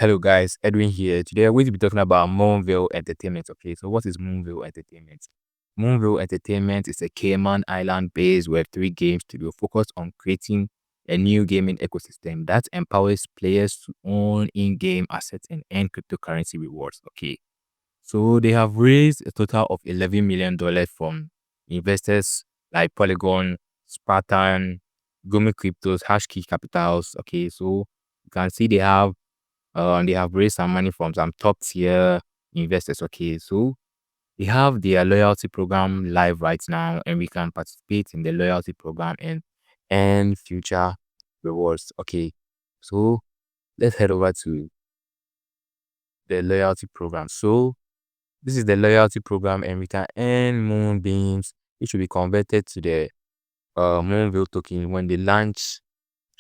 Hello guys, Edwin here. Today we're going to be talking about Moonveil Entertainment. Okay, so what is Moonveil Entertainment? Moonveil Entertainment is a Cayman Island-based Web3 game studio focused on creating a new gaming ecosystem that empowers players to own in-game assets and earn cryptocurrency rewards. Okay, so they have raised a total of $11 million from investors like Polygon, Spartan, Gumi Cryptos, Hashkey Capitals. Okay, so you can see they have raised some money from some top tier investors. Okay, so they have their loyalty program live right now, and we can participate in the loyalty program and future rewards. Okay, so let's head over to the loyalty program. So this is the loyalty program, and we can earn MoonBeams. It should be converted to the Moonveil token when they launch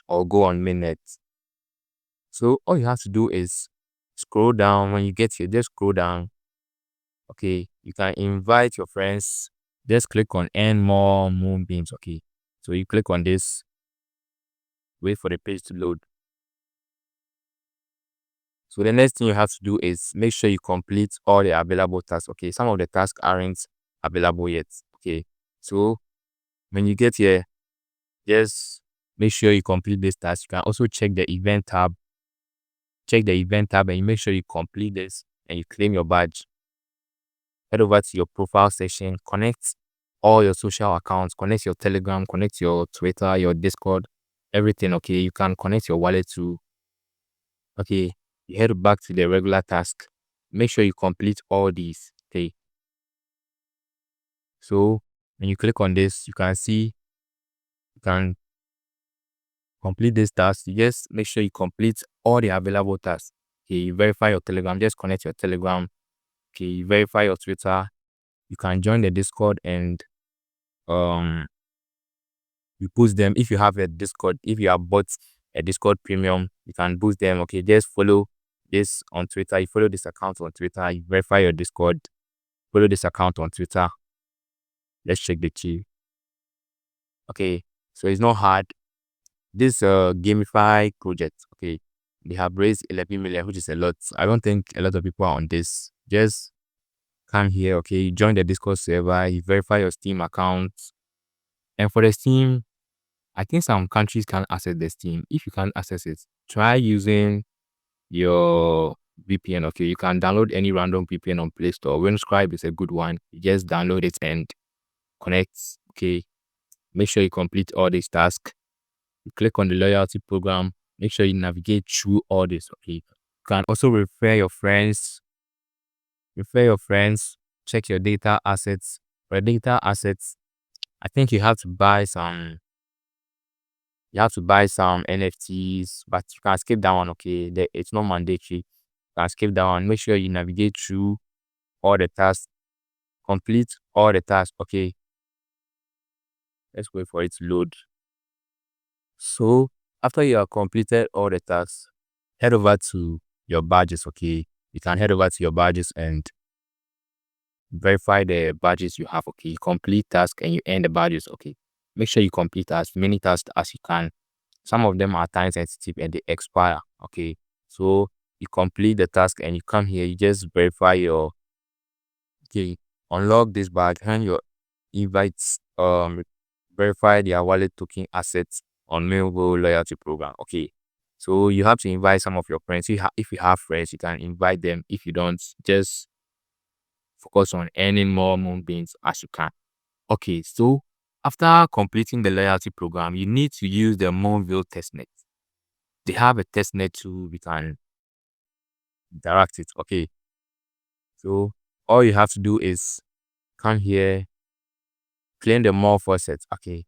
or go on mainnet. So all you have to do is scroll down. When you get here, just scroll down. Okay, you can invite your friends. Just click on earn more MoonBeams. Okay, so you click on this, wait for the page to load. So the next thing you have to do is make sure you complete all the available tasks. Okay, some of the tasks aren't available yet. Okay, so when you get here, just make sure you complete this task. You can also check the event tab. Check the event tab and you make sure you complete this and you claim your badge. Head over to your profile section, connect all your social accounts, connect your Telegram, connect your Twitter, your Discord, everything. Okay, you can connect your wallet to. Okay, you head back to the regular task. Make sure you complete all these. Okay, so when you click on this, you can see you can complete this task. You just make sure you complete all the available tasks. Okay, you verify your Telegram, just connect your Telegram. Okay, you verify your Twitter. You can join the Discord and um you boost them. If you have a Discord, if you have bought a Discord premium, you can boost them. Okay, just follow this on Twitter. You follow this account on Twitter. You verify your Discord. Follow this account on Twitter. Let's check the key. Okay, so it's not hard. This gamify project. Okay, they have raised 11 million, which is a lot. I don't think a lot of people are on this. Just come here. Okay, you join the Discord server. You verify your Steam account. And for the Steam, I think some countries can access the Steam. If you can't access it, try using your VPN. Okay, you can download any random VPN on Play Store. Windscribe is a good one. You just download it and connect. Okay, make sure you complete all these tasks. You click on the loyalty program. Make sure you navigate through all this. Okay, you can also refer your friends. Refer your friends. Check your data assets. For data assets, I think you have to buy some. You have to buy some NFTs, but you can skip that one. Okay, it's not mandatory. You can skip that one. Make sure you navigate through all the tasks, complete all the tasks. Okay, let's wait for it to load. So after you have completed all the tasks, head over to your badges. Okay, you can head over to your badges and verify the badges you have. Okay, you complete task and you earn the badges. Okay, make sure you complete as many tasks as you can. Some of them are time sensitive and they expire. Okay, so you complete the task and you come here. You just verify your. Okay, unlock this badge and your invites. Verify their wallet token assets on Moonveil loyalty program. Okay, so you have to invite some of your friends. If you have friends, you can invite them. If you don't, just focus on earning more MoonBeams as you can. Okay, so after completing the loyalty program, you need to use the Moonveil testnet. They have a testnet too. We can interact it. Okay, so all you have to do is come here, claim the more faucets. Okay,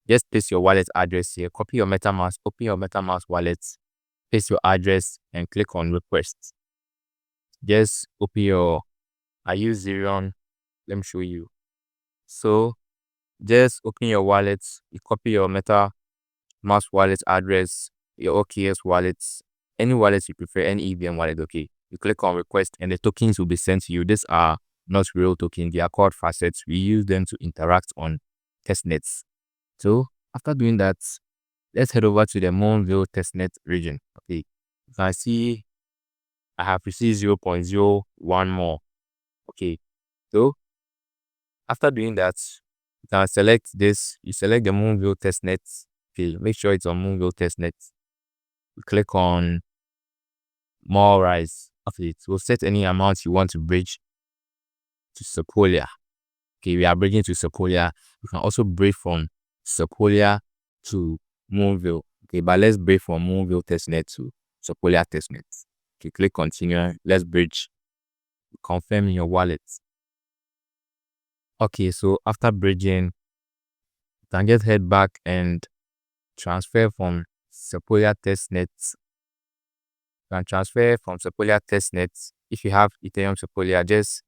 just paste your wallet address here. Copy your MetaMask. Open your MetaMask wallet. Paste your address and click on request. Just open your. I use Xerion. Let me show you. So just open your wallet. You copy your MetaMask wallet address, your OKS wallets, any wallet you prefer, any EVM wallet. Okay, you click on request and the tokens will be sent to you. These are not real tokens. They are called facets. We use them to interact on testnets. So after doing that, let's head over to the Moonveil testnet region. Okay, you can see I have received 0.01 more. Okay, so after doing that, you can select this. You select the Moonveil Testnet. Okay, make sure it's on Moonveil Testnet. You click on more rise. Okay, so set any amount you want to bridge to Sepolia. Okay, we are bridging to Sepolia. You can also bridge from Sepolia to Moonveil. Okay, but let's bridge from Moonveil Testnet to Sepolia Testnet. Okay, click continue. Let's bridge. Confirm your wallet. Okay, so after bridging, you can just head back and transfer from Sepolia Testnet. You can transfer from Sepolia Testnet. If you have Ethereum Sepolia, just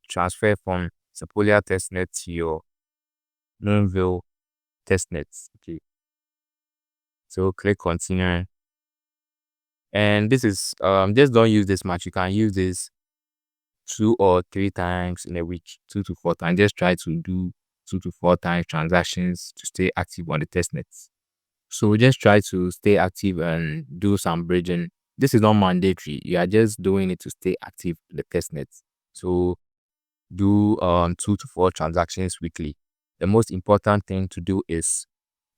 transfer from Sepolia Testnet to your Moonveil Testnet. Okay, so click continue. And this is just don't use this much. You can use this 2 or 3 times in a week, 2 to 4 times. Just try to do 2 to 4 times transactions to stay active on the testnet. So just try to stay active and do some bridging. This is not mandatory. You are just doing it to stay active in the testnet. So do 2 to 4 transactions weekly. The most important thing to do is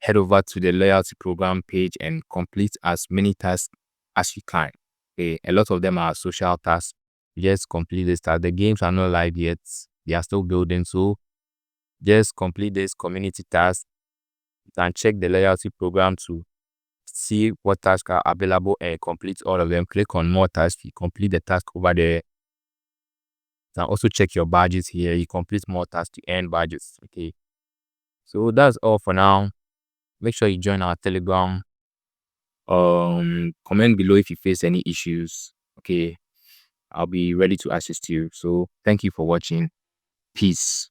head over to the loyalty program page and complete as many tasks as you can. Okay, a lot of them are social tasks. Just complete this task. The games are not live yet. They are still building. So just complete this community task. You can check the loyalty program to see what tasks are available and complete all of them. Click on more tasks. You complete the task over there. You can also check your badges here. You complete more tasks to earn badges. Okay. So that's all for now. Make sure you join our Telegram. Comment below if you face any issues. Okay. I'll be ready to assist you. So thank you for watching. Peace.